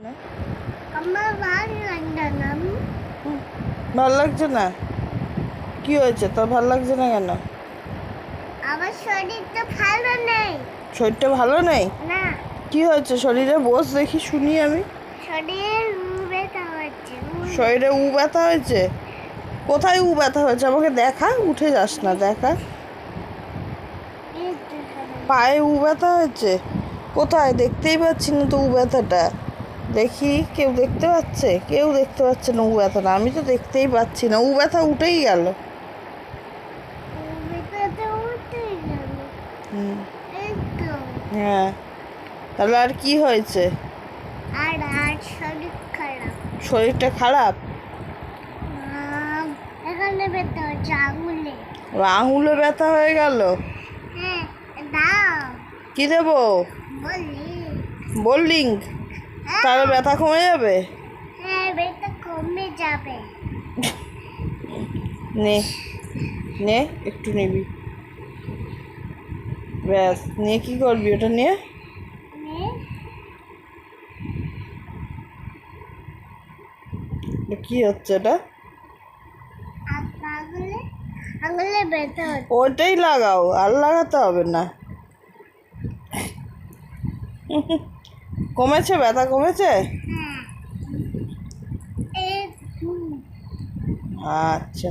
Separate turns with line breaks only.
না
আমার ভালো লাগছে না
ভাল লাগছে না? কি হয়েছে তোর ভাল লাগছে না কেন?
আমার শরীরটা ভালো নেই।
শরীরটা ভালো নেই?
না,
কি হয়েছে শরীরে? বস দেখি শুনি আমি।
শরীর ব্যথা হচ্ছে।
শরীরে ব্যথা হয়েছে? কোথায় ব্যথা হয়েছে আমাকে দেখা, উঠে যাস না, দেখা।
এই তো শরীর।
পায়ে ব্যথা হয়েছে? কোথায়? দেখতেই পাচ্ছি না তো ব্যথাটা। দেখি, কেউ দেখতে পাচ্ছে? কেউ দেখতে পাচ্ছে না ব্যথাটা, আমি তো দেখতেই পাচ্ছি না। ব্যথা উঠেই গেল।
ব্যথাটা উঠে গেল।
হুম।
এই তো।
হ্যাঁ, তাহলে আর কি হয়েছে?
আর আর শরীর খারাপ।
শরীরটা খারাপ?
এখানে ব্যথা হচ্ছে আঙুলে।
আঙুলে ব্যথা হয়ে গেল?
হ্যাঁ, দাও
কি দেবো?
বলি।
বোল্ডিং? তাহলে ব্যথা কমে যাবে?
হ্যাঁ, ব্যথা কমে যাবে।
নে নে, একটু নিবি, ব্যাস। নিয়ে কি করবি ওটা নিয়ে?
নে,
কি হচ্ছে এটা?
আঙুলে আঙুলে ব্যথা হচ্ছে।
ওটাই লাগাও, আর লাগাতে হবে না। কমেছে? ব্যথা কমেছে?
হ্যাঁ, এই
আচ্ছা।